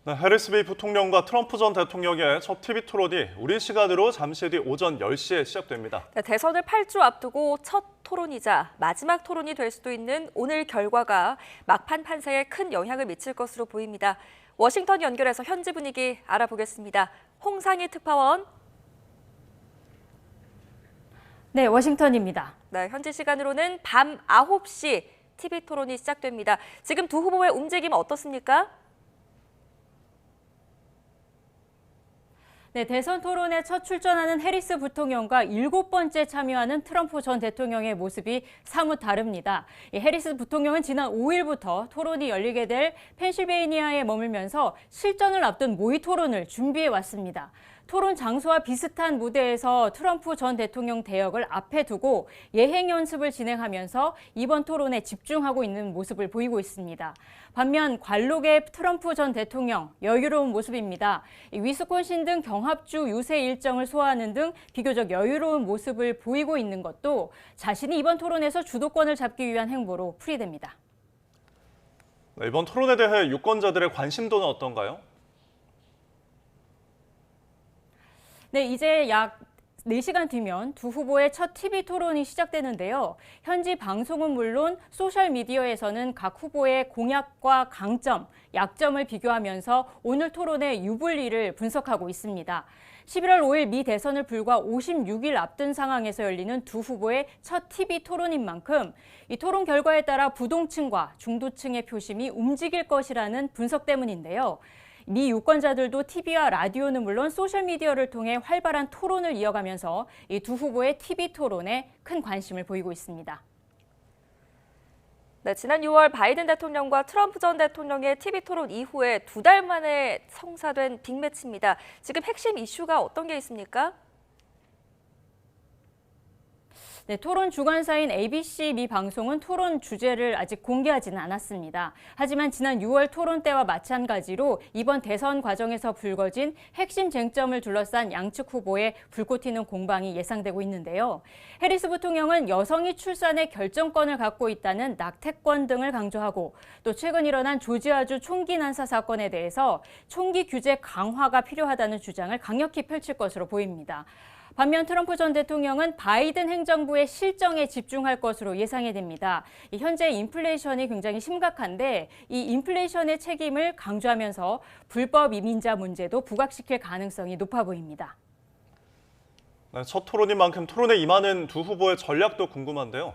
네, 해리스 미 부통령과 트럼프 전 대통령의 첫 TV 토론이 우리 시간으로 잠시 뒤 오전 10시에 시작됩니다. 네, 대선을 8주 앞두고 첫 토론이자 마지막 토론이 될 수도 있는 오늘 결과가 막판 판세에 큰 영향을 미칠 것으로 보입니다. 워싱턴 연결해서 현지 분위기 알아보겠습니다. 홍상희 특파원. 네, 워싱턴입니다. 네, 현지 시간으로는 밤 9시 TV 토론이 시작됩니다. 지금 두 후보의 움직임 어떻습니까? 네, 대선 토론에 첫 출전하는 해리스 부통령과 7번째 참여하는 트럼프 전 대통령의 모습이 사뭇 다릅니다. 해리스 부통령은 지난 5일부터 토론이 열리게 될 펜실베이니아에 머물면서 실전을 앞둔 모의 토론을 준비해 왔습니다. 토론 장소와 비슷한 무대에서 트럼프 전 대통령 대역을 앞에 두고 예행 연습을 진행하면서 이번 토론에 집중하고 있는 모습을 보이고 있습니다. 반면 관록의 트럼프 전 대통령 여유로운 모습입니다. 위스콘신 등 경합주 유세 일정을 소화하는 등 비교적 여유로운 모습을 보이고 있는 것도 자신이 이번 토론에서 주도권을 잡기 위한 행보로 풀이됩니다. 네, 이번 토론에 대해 유권자들의 관심도는 어떤가요? 네, 이제 약 4시간 뒤면 두 후보의 첫 TV 토론이 시작되는데요. 현지 방송은 물론 소셜미디어에서는 각 후보의 공약과 강점, 약점을 비교하면서 오늘 토론의 유불리를 분석하고 있습니다. 11월 5일 미 대선을 불과 56일 앞둔 상황에서 열리는 두 후보의 첫 TV 토론인 만큼 이 토론 결과에 따라 부동층과 중도층의 표심이 움직일 것이라는 분석 때문인데요. 미 유권자들도 TV와 라디오는 물론 소셜미디어를 통해 활발한 토론을 이어가면서 이 두 후보의 TV 토론에 큰 관심을 보이고 있습니다. 네, 지난 6월 바이든 대통령과 트럼프 전 대통령의 TV 토론 이후에 2달 만에 성사된 빅매치입니다. 지금 핵심 이슈가 어떤 게 있습니까? 네, 토론 주관사인 ABC 미 방송은 토론 주제를 아직 공개하지는 않았습니다. 하지만 지난 6월 토론 때와 마찬가지로 이번 대선 과정에서 불거진 핵심 쟁점을 둘러싼 양측 후보의 불꽃 튀는 공방이 예상되고 있는데요. 해리스 부통령은 여성이 출산의 결정권을 갖고 있다는 낙태권 등을 강조하고 또 최근 일어난 조지아주 총기 난사 사건에 대해서 총기 규제 강화가 필요하다는 주장을 강력히 펼칠 것으로 보입니다. 반면 트럼프 전 대통령은 바이든 행정부의 실정에 집중할 것으로 예상이 됩니다. 현재 인플레이션이 굉장히 심각한데 이 인플레이션의 책임을 강조하면서 불법 이민자 문제도 부각시킬 가능성이 높아 보입니다. 네, 첫 토론인 만큼 토론에 임하는 두 후보의 전략도 궁금한데요.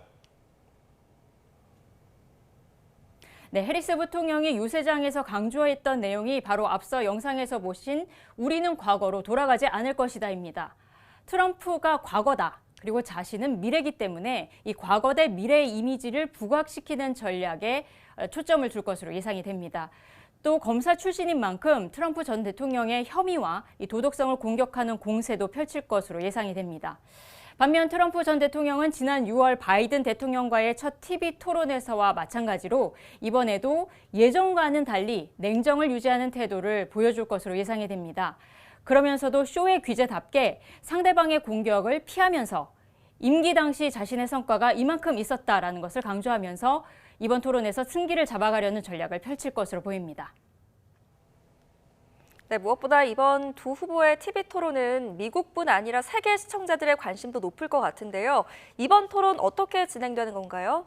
네, 해리스 부통령이 유세장에서 강조했던 내용이 바로 앞서 영상에서 보신 우리는 과거로 돌아가지 않을 것이다입니다. 트럼프가 과거다. 그리고 자신은 미래이기 때문에 이 과거 대 미래의 이미지를 부각시키는 전략에 초점을 둘 것으로 예상이 됩니다. 또 검사 출신인 만큼 트럼프 전 대통령의 혐의와 이 도덕성을 공격하는 공세도 펼칠 것으로 예상이 됩니다. 반면 트럼프 전 대통령은 지난 6월 바이든 대통령과의 첫 TV 토론에서와 마찬가지로 이번에도 예전과는 달리 냉정을 유지하는 태도를 보여줄 것으로 예상이 됩니다. 그러면서도 쇼의 귀재답게 상대방의 공격을 피하면서 임기 당시 자신의 성과가 이만큼 있었다라는 것을 강조하면서 이번 토론에서 승기를 잡아가려는 전략을 펼칠 것으로 보입니다. 네, 무엇보다 이번 두 후보의 TV 토론은 미국뿐 아니라 세계 시청자들의 관심도 높을 것 같은데요. 이번 토론 어떻게 진행되는 건가요?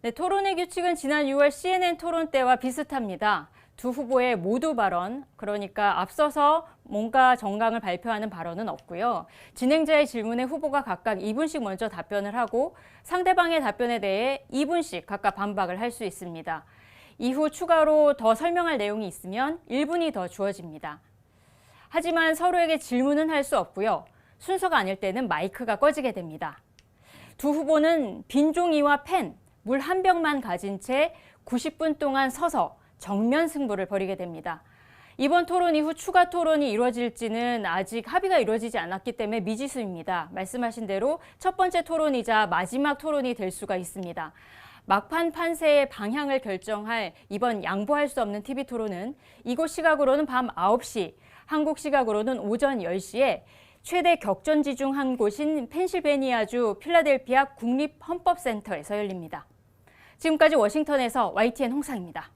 네, 토론의 규칙은 지난 6월 CNN 토론 때와 비슷합니다. 두 후보의 모두 발언, 그러니까 앞서서 뭔가 정강을 발표하는 발언은 없고요. 진행자의 질문에 후보가 각각 2분씩 먼저 답변을 하고 상대방의 답변에 대해 2분씩 각각 반박을 할 수 있습니다. 이후 추가로 더 설명할 내용이 있으면 1분이 더 주어집니다. 하지만 서로에게 질문은 할 수 없고요. 순서가 아닐 때는 마이크가 꺼지게 됩니다. 두 후보는 빈 종이와 펜, 물 한 병만 가진 채 90분 동안 서서 정면 승부를 벌이게 됩니다. 이번 토론 이후 추가 토론이 이루어질지는 아직 합의가 이루어지지 않았기 때문에 미지수입니다. 말씀하신 대로 첫 번째 토론이자 마지막 토론이 될 수가 있습니다. 막판 판세의 방향을 결정할 이번 양보할 수 없는 TV 토론은 이곳 시각으로는 밤 9시, 한국 시각으로는 오전 10시에 최대 격전지 중 한 곳인 펜실베니아주 필라델피아 국립헌법센터에서 열립니다. 지금까지 워싱턴에서 YTN 홍상입니다.